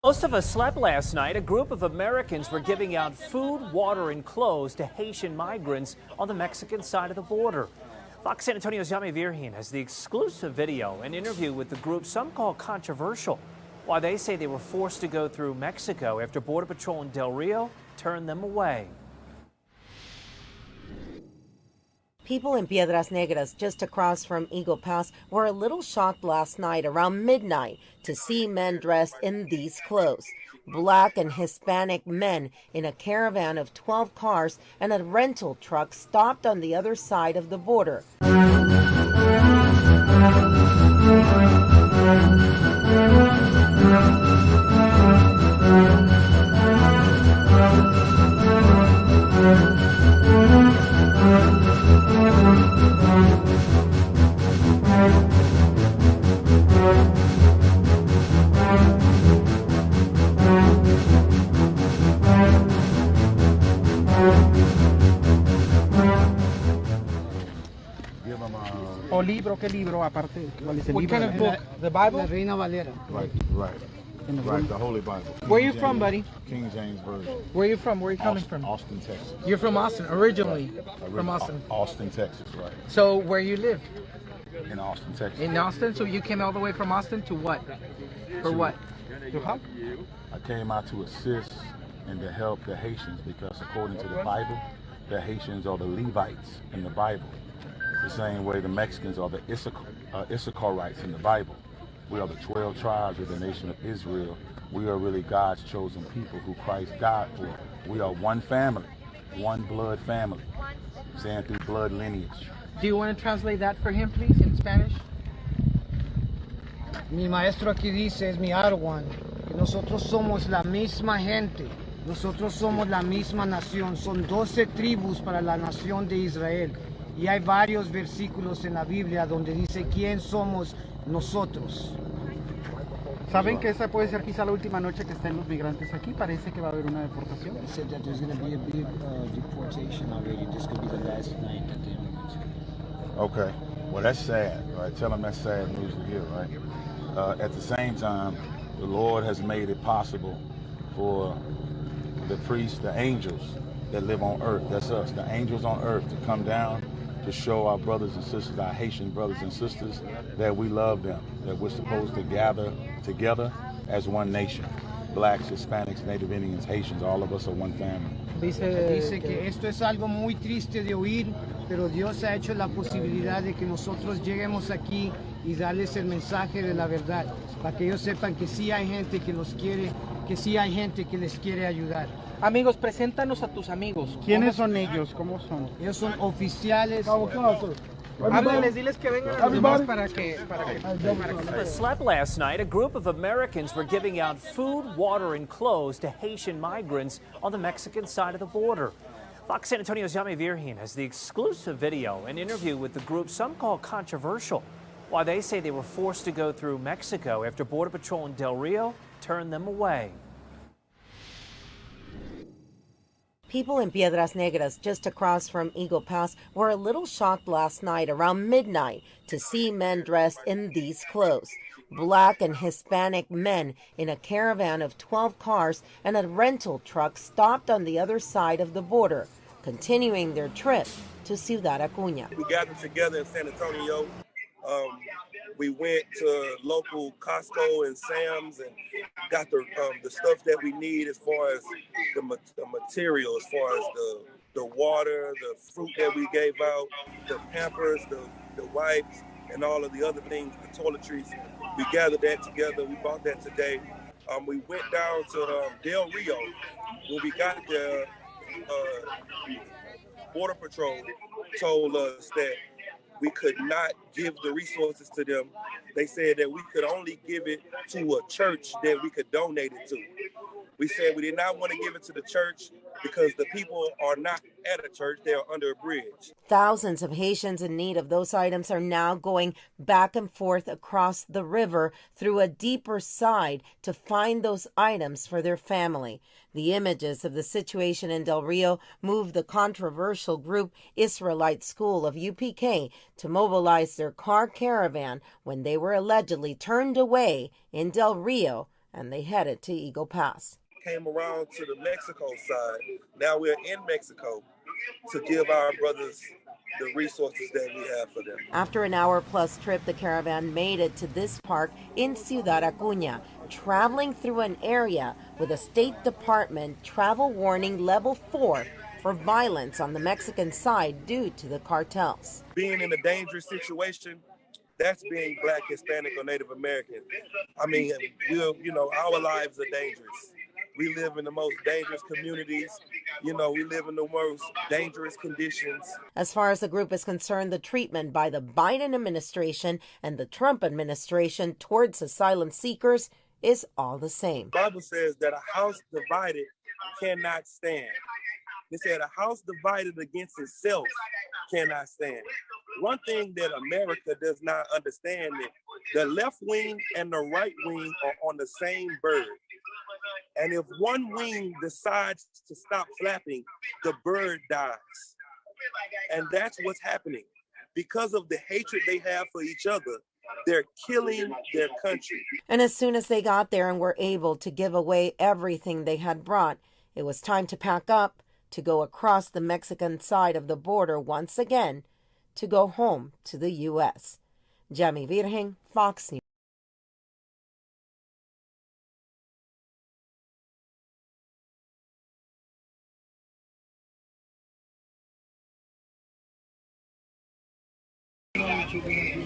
Most of us slept last night. A group of Americans were giving out food, water, and clothes to Haitian migrants on the Mexican side of the border. Fox San Antonio's Yami Virgin has the exclusive video, an interview with the group some call controversial, why they say they were forced to go through Mexico after Border Patrol in Del Rio turned them away. People in Piedras, Negras, just across from Eagle Pass, were a little shocked last night around midnight to see men dressed in these clothes. Black and Hispanic men in a caravan of 12 cars and a rental truck stopped on the other side of the border. O libro, ¿qué libro aparte? ¿Cuál es el What libro? kind of book? The Bible? La Reina Valera. Right, the Holy Bible. Where are you from, buddy? King James Version. Where are you from? Where are you coming from? Austin, Texas. You're from Austin, originally from Austin. Austin, Texas, right. So where you live? In Austin, Texas. In Austin? So you came all the way from Austin to what? For what? To help? I came out to assist and to help the Haitians because according to the Bible, the Haitians are the Levites in the Bible. The same way the Mexicans are the Issacharites in the Bible. We are the 12 tribes of the nation of Israel. We are really God's chosen people who Christ died for. We are one family, one blood family, saying through blood lineage. Do you want to translate that for him, please, in Spanish? Mi maestro aquí dice, es mi Arwan, que nosotros somos la misma gente, nosotros somos la misma nación, son 12 tribus para la nación de Israel. Y hay varios versículos en la Biblia donde dice quién somos nosotros. ¿Saben que esa puede ser quizá la última noche que estén los migrantes aquí? Parece que va a haber una deportación. They said that there's going to be a big deportation already. This could be the last night that the immigrants come. Okay, well that's sad, right? Tell them that's sad news to hear, right? At the same time, the Lord has made it possible for the priests, the angels that live on earth, that's us, the angels on earth, to come down to show our brothers and sisters, our Haitian brothers and sisters, that we love them, that we're supposed to gather together as one nation. Blacks, Hispanics, Native Indians, Haitians, all of us are one family. Dice que esto es algo muy triste de oír, pero Dios ha hecho la posibilidad de que nosotros lleguemos aquí y darles el mensaje de la verdad, para que ellos sepan que sí hay gente que los quiere, que sí hay gente que les quiere ayudar. Amigos, preséntanos a tus amigos. ¿Quiénes son ellos? ¿Cómo son? Ellos son oficiales. Háblales, diles que vengan a los demás para que Slept last night. A group of Americans were giving out food, water, and clothes to Haitian migrants on the Mexican side of the border. Fox San Antonio's Yami Virgin has the exclusive video, an interview with the group some call controversial, why they say they were forced to go through Mexico after Border Patrol in Del Rio turned them away. People in Piedras Negras, just across from Eagle Pass, were a little shocked last night around midnight to see men dressed in these clothes. Black and Hispanic men in a caravan of 12 cars and a rental truck stopped on the other side of the border, continuing their trip to Ciudad Acuña. We gathered together in San Antonio. We went to local Costco and Sam's and got the stuff that we need as far as the material, as far as the water, the fruit that we gave out, the Pampers, the wipes, and all of the other things, the toiletries. We gathered that together. We bought that today. We went down to Del Rio. When we got there, Border Patrol told us that we could not give the resources to them. They said that we could only give it to a church that we could donate it to. We said we did not want to give it to the church because the people are not at a church, they are under a bridge. Thousands of Haitians in need of those items are now going back and forth across the river through a deeper side to find those items for their family. The images of the situation in Del Rio moved the controversial group Israelite School of UPK to mobilize their car caravan when they were allegedly turned away in Del Rio and they headed to Eagle Pass. Came around to the Mexico side. Now we're in Mexico to give our brothers the resources that we have for them. After an hour-plus trip, the caravan made it to this park in Ciudad Acuña, traveling through an area with a State Department travel warning level 4 for violence on the Mexican side due to the cartels. Being in a dangerous situation, that's being Black, Hispanic, or Native American. I mean, our lives are dangerous. We live in the most dangerous communities. We live in the most dangerous conditions. As far as the group is concerned, the treatment by the Biden administration and the Trump administration towards asylum seekers is all the same. The Bible says that a house divided cannot stand. It said a house divided against itself cannot stand. One thing that America does not understand is the left wing and the right wing are on the same bird. And if one wing decides to stop flapping, the bird dies. And that's what's happening. Because of the hatred they have for each other, they're killing their country. And as soon as they got there and were able to give away everything they had brought, it was time to pack up, to go across the Mexican side of the border once again, to go home to the U.S. Yami Virgen, Fox News. Absolutely.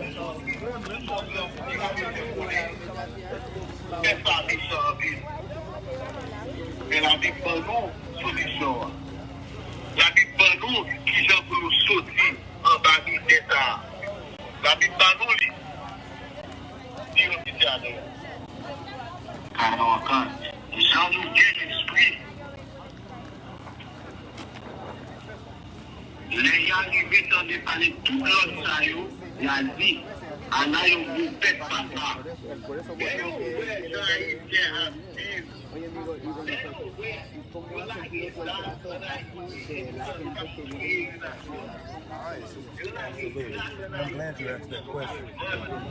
I'm glad you asked that question.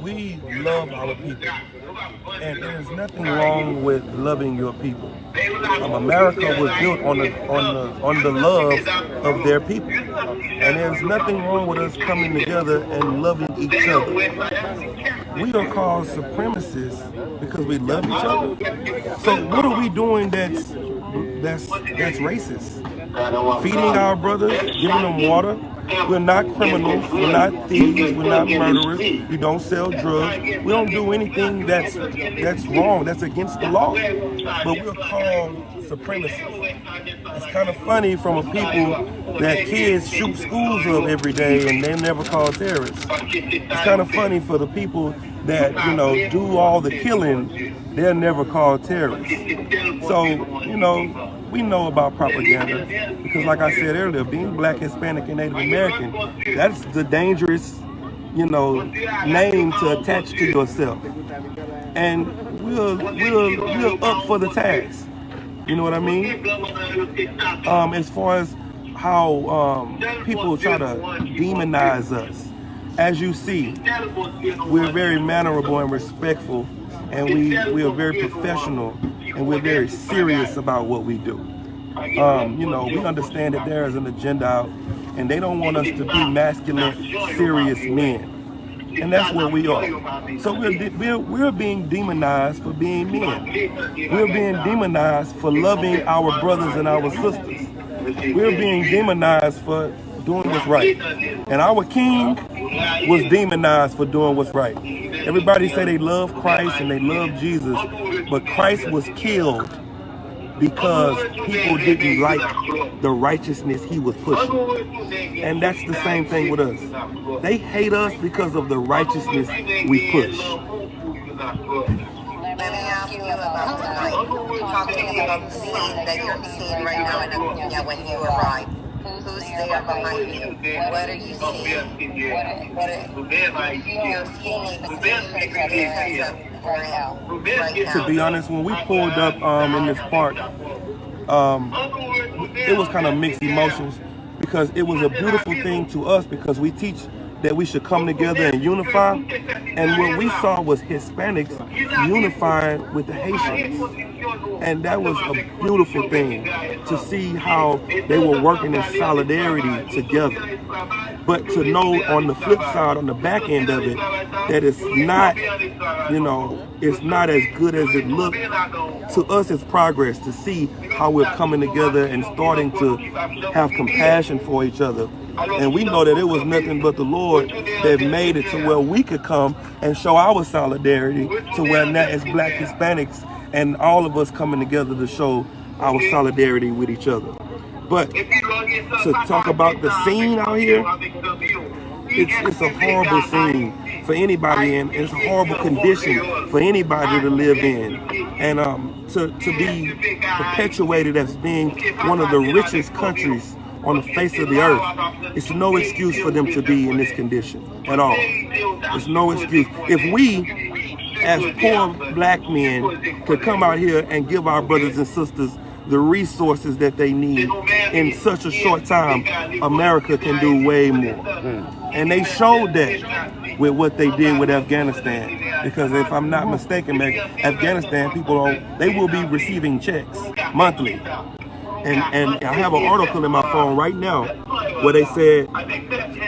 We love our people, and there's nothing wrong with loving your people. America was built on the love of their people, and there's nothing wrong with us coming together and loving each other. We are called supremacists because we love each other. So what are we doing that's racist? Feeding our brothers, giving them water. We're not criminals, we're not thieves, we're not murderers, we don't sell drugs, we don't do anything that's wrong, that's against the law. But we're called supremacists. It's kind of funny from a people that kids shoot schools up every day and they're never called terrorists. It's kind of funny for the people that, do all the killing, they're never called terrorists. So, we know about propaganda because, like I said earlier, being Black, Hispanic, and Native American, that's the dangerous, name to attach to yourself. And we're up for the task. You know what I mean? As far as how people try to demonize us, as you see, we're very mannerable and respectful, and we are very professional, and we're very serious about what we do. We understand that there is an agenda out, and they don't want us to be masculine, serious men. And that's where we are. So we're being demonized for being men. We're being demonized for loving our brothers and our sisters. We're being demonized for doing what's right. And our king was demonized for doing what's right. Everybody say they love Christ and they love Jesus, but Christ was killed because people didn't like the righteousness he was pushing. And that's the same thing with us. They hate us because of the righteousness we push. Let me ask you about tonight. Talk to me about the scene that you're seeing right now in Acuña when you arrive. Who's there behind you? What are you seeing? You're feeling To be honest, when we pulled up in this park, it was kind of mixed emotions because it was a beautiful thing to us because we teach that we should come together and unify. And what we saw was Hispanics unifying with the Haitians. And that was a beautiful thing to see how they were working in solidarity together. But to know on the flip side, on the back end of it, that it's not, it's not as good as it looked. To us, it's progress to see how we're coming together and starting to have compassion for each other. And we know that it was nothing but the Lord that made it to where we could come and show our solidarity to where now it's Black Hispanics and all of us coming together to show our solidarity with each other. But to talk about the scene out here, it's a horrible scene for anybody, and it's a horrible condition for anybody to live in. And to be perpetuated as being one of the richest countries on the face of the earth, it's no excuse for them to be in this condition at all. It's no excuse. If we, as poor Black men, could come out here and give our brothers and sisters the resources that they need in such a short time, America can do way more. And they showed that with what they did with Afghanistan. Because if I'm not mistaken, Afghanistan people they will be receiving checks monthly. And I have an article in my phone right now where they said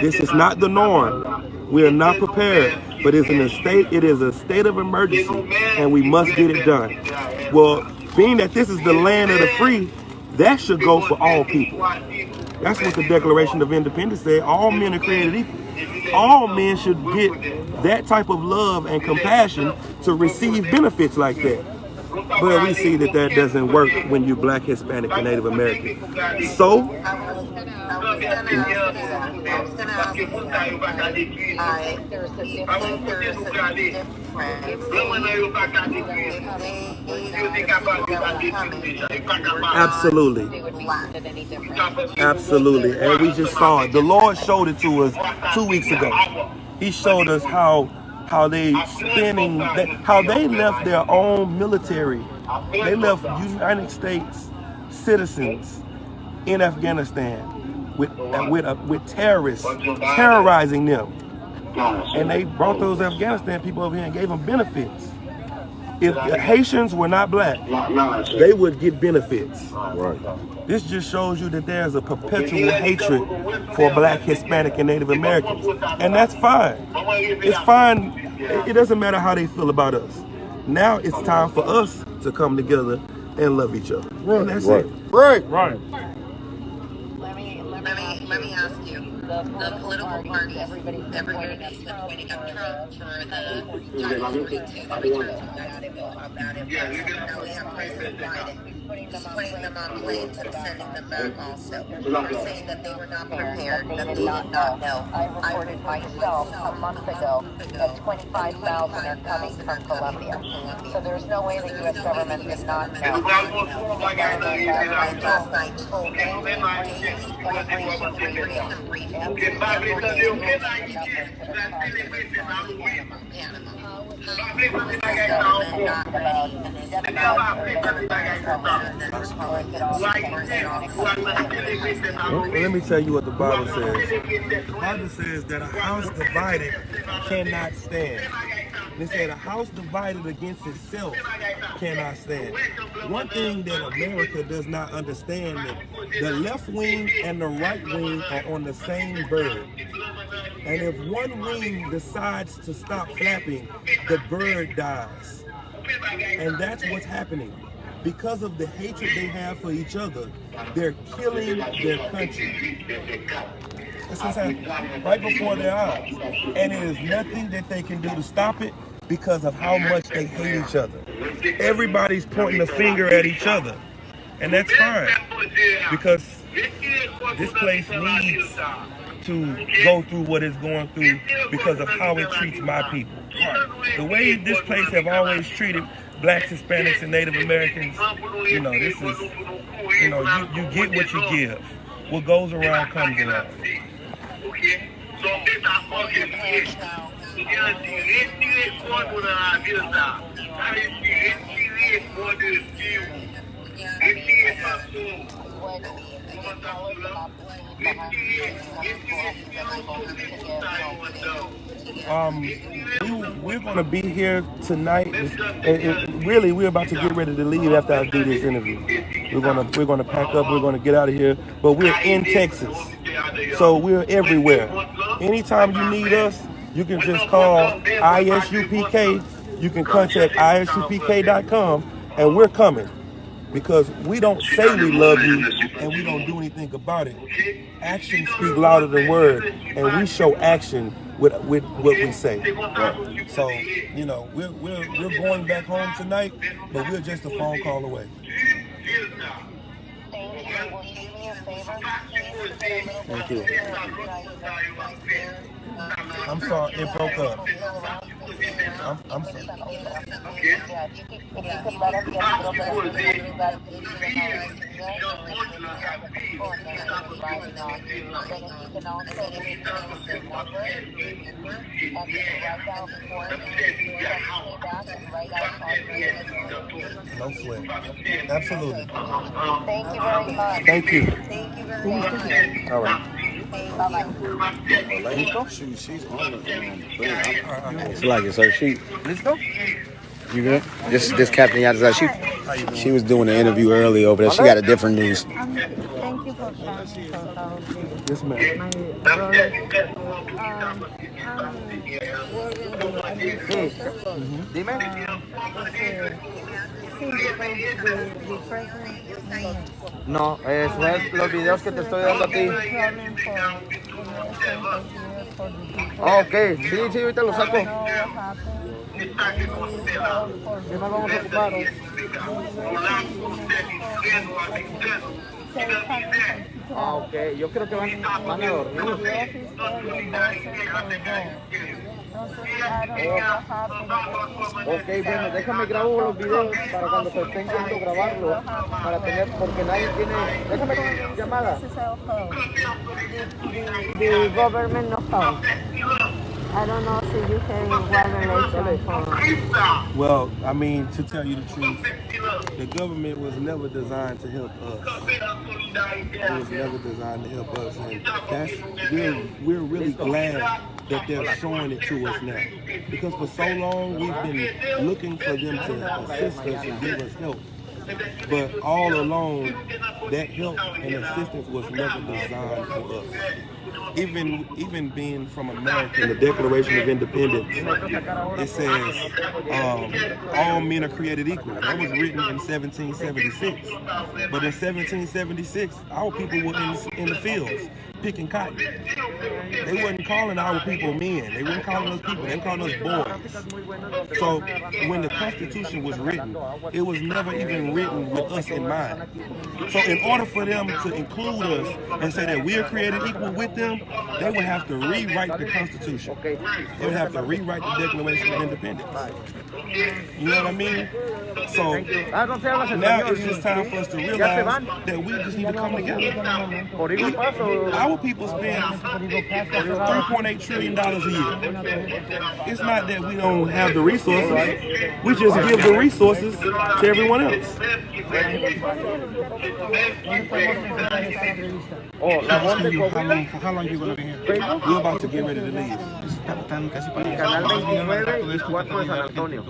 this is not the norm. We are not prepared, but it is a state of emergency, and we must get it done. Well, being that this is the land of the free, that should go for all people. That's what the Declaration of Independence said. All men are created equal. All men should get that type of love and compassion to receive benefits like that. But we see that that doesn't work when you're Black, Hispanic, and Native American. So, absolutely. Absolutely. And we just saw it. The Lord showed it to us 2 weeks ago. He showed us how they left their own military. They left United States citizens in Afghanistan with terrorists terrorizing them. And they brought those Afghanistan people over here and gave them benefits. If the Haitians were not Black, they would get benefits. Right. This just shows you that there's a perpetual hatred for Black, Hispanic, and Native Americans. And that's fine. It's fine. It doesn't matter how they feel about us. Now it's time for us to come together and love each other. Right. And that's it. Right. Let me ask you. The political parties, everybody's been pointing up Trump for the 42, the return to Mexico. Now we have President Biden. He's putting them on planes and sending them back also. They're saying that they were not prepared, that they did not know. I reported myself a month ago that 25,000 are coming from Colombia. So there's no way the U.S. government did not know. Last night told Let me tell you what the Bible says. The Bible says that a house divided cannot stand. They said a house divided against itself cannot stand. One thing that America does not understand is the left wing and the right wing are on the same bird. And if one wing decides to stop flapping, the bird dies. And that's what's happening. Because of the hatred they have for each other, they're killing their country. That's what's happening right before their eyes. And it is nothing that they can do to stop it because of how much they hate each other. Everybody's pointing a finger at each other. And that's fine. Because this place needs to go through what it's going through because of how it treats my people. The way this place have always treated Blacks, Hispanics, and Native Americans, this is, you get what you give. What goes around comes around. We're going to be here tonight. Really, we're about to get ready to leave after I do this interview. We're going to pack up. We're going to get out of here. But we're in Texas, so we're everywhere. Anytime you need us, you can just call ISUPK. You can contact ISUPK.com, and we're coming. Because we don't say we love you and we don't do anything about it. Actions speak louder than words, and we show action with what we say. So, you know, we're going back home tonight, but we're just a phone call away. Thank you. I'm sorry, it broke up. I'm sorry. No sweat. Absolutely. Thank you very much. Thank you. Thank you very much. All right. Bye-bye. She's on the thing. It's like it, sir. Let's go. You good? This Captain Yatazaq. She was doing an interview earlier over there. She got a different news. Thank you for coming. Yes, ma'am. My brother, No, fue los videos que te estoy dando a ti. Ok, sí, ahorita lo saco. ¿Qué más vamos a ocupar? Ok, yo creo que van a dormir. Ok, bueno, déjame grabo los videos para cuando se estén yendo grabarlo, para tener, porque nadie tiene... Déjame con llamada. the government no help. I don't know if you have one relation for... Well, I mean, to tell you the truth, the government was never designed to help us. It was never designed to help us, and we're really glad that they're showing it to us now. Because for so long we've been looking for them to assist us and give us help. But all along, that help and assistance was never designed for us. Even being from America, the Declaration of Independence, it says all men are created equal. That was written in 1776. But in 1776, our people were in the fields picking cotton. They wasn't calling our people men. They weren't calling us people. They were calling us boys. So when the Constitution was written, it was never even written with us in mind. So in order for them to include us and say that we are created equal with them, they would have to rewrite the Constitution. They would have to rewrite the Declaration of Independence. You know what I mean? So now it's just time for us to realize that we just need to come together. Our people spend $3.8 trillion a year. It's not that we don't have the resources. We just give the resources to everyone else. How long you gonna be here? We're about to get ready to leave. Canal 29 y 4 de San Antonio.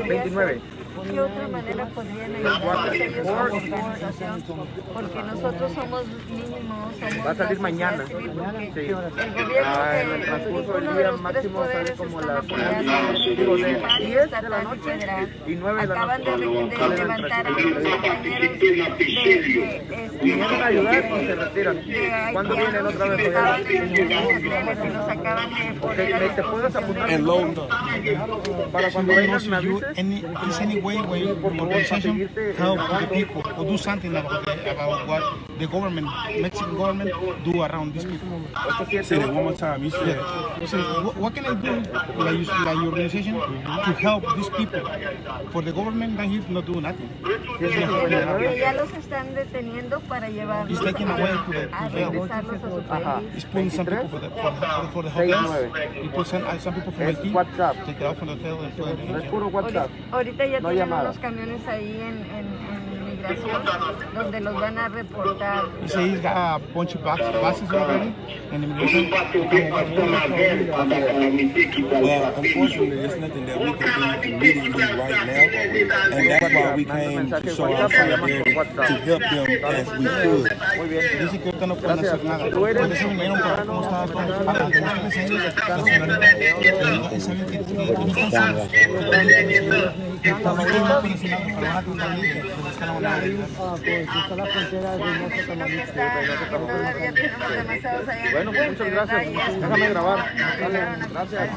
29. ¿Qué otra manera podrían ayudarnos ellos como organización? Porque nosotros somos mínimos, somos... Va a salir mañana. Sí. El gobierno En el transcurso del día máximo sale como las 10 de la noche y 9 de la noche. Acaban de levantar a unos compañeros de vienen a ayudar y se retiran. ¿Cuándo vienen otra vez? Nos acaban de poner... ¿Te puedes apuntar? En London. Para cuando vengas me avises. Is any way where your organization help the people or do something about what the government, Mexican government, do around these people? Say that one more time. You said. So what can I do, like your organization, to help these people? For the government, he's not doing nothing. Ya los están deteniendo para llevarlos He's taking away to the a regresarlos a su país. He's putting some people for the hotels. He put some people from Haiti. Take it out from the hotel and put it in. Es puro WhatsApp. Ahorita ya No tienen llamada. unos camiones ahí en migración, donde los van a reportar. You say he's got a bunch of buses already, and immigration. Well, unfortunately, there's nothing that we can do immediately right now, and that's why we came to show our solidarity to help them as we could. Muy bien. Dice que ahorita no pueden hacer nada. Por eso vinieron para cómo estaba todo. Para que ustedes ellos la ciudadanía saben que no están solos. Estamos aquí no pueden hacer nada, pero van a contar libre. Pues es que la van a Está la frontera de nuestro canal. Todavía tenemos demasiados allá. Bueno, muchas gracias. Déjame grabar. Gracias.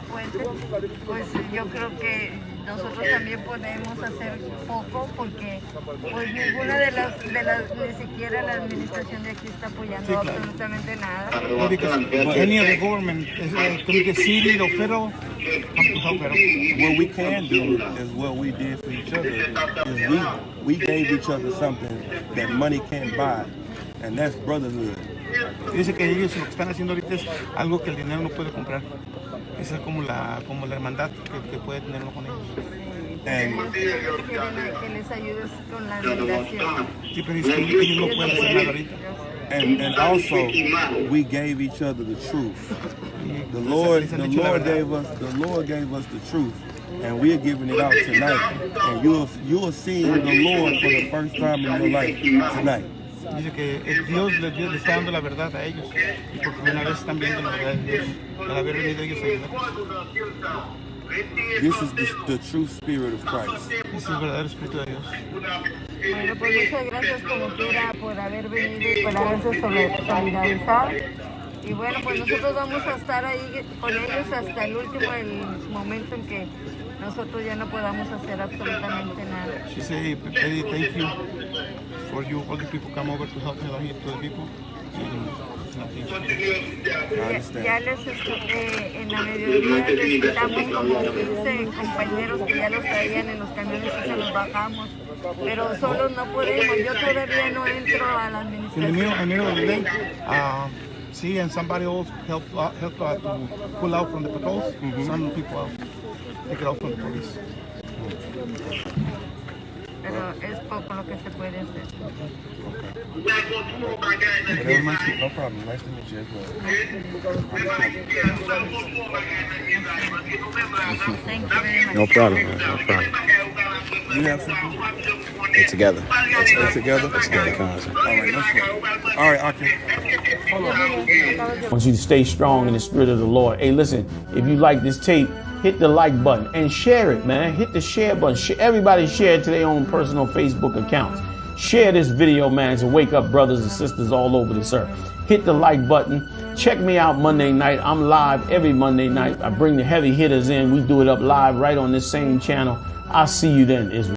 Pues yo creo que nosotros también podemos hacer poco porque pues ninguna de las ni siquiera la administración de aquí está apoyando absolutamente nada. But any of the government, the city or federal, come to help out. What we can do is what we did for each other. Is we gave each other something that money can't buy, and that's brotherhood. Dice que ellos lo que están haciendo ahorita es algo que el dinero no puede comprar. Esa es como la hermandad que puede tener uno con ellos. Que les ayudes con la migración. Sí, pero dice que ellos no pueden hacer nada ahorita. And also, we gave each other the truth. The Lord gave us the truth, and we're giving it out tonight. And you'll see the Lord for the first time in your life tonight. Dice que Dios les está dando la verdad a ellos, y por primera vez están viendo la verdad de Dios, al haber venido ellos a ayudar. This is the true spirit of Christ. Es el verdadero espíritu de Dios. Bueno, pues muchas gracias como quiera por haber venido y por haberse solidarizado. Y bueno, pues nosotros vamos a estar ahí con ellos hasta el momento en que nosotros ya no podamos hacer absolutamente nada. She said, Eddie, thank you for you, all the people come over to help the people. Ya les en la mediodía les quitamos como 15 compañeros que ya los traían en los camiones y se los bajamos, pero solos no podemos. Yo todavía no entro a la administración. In the middle of the day, see, and somebody else help to pull out from the patrols. Some people take it out from the police. Pero es poco lo que se puede hacer. No problem. Nice to meet you as well. Thank you very much. No problem, man. No problem. You have something? It's together. It's together? It's together, cousin. All right, let's go. All right, okay. I want you to stay strong in the spirit of the Lord. Hey, listen, if you like this tape, hit the like button and share it, man. Hit the share button. Everybody share it to their own personal Facebook accounts. Share this video, man, to wake up brothers and sisters all over this earth. Hit the like button. Check me out Monday night. I'm live every Monday night. I bring the heavy hitters in. We do it up live right on this same channel. I'll see you then, Israel.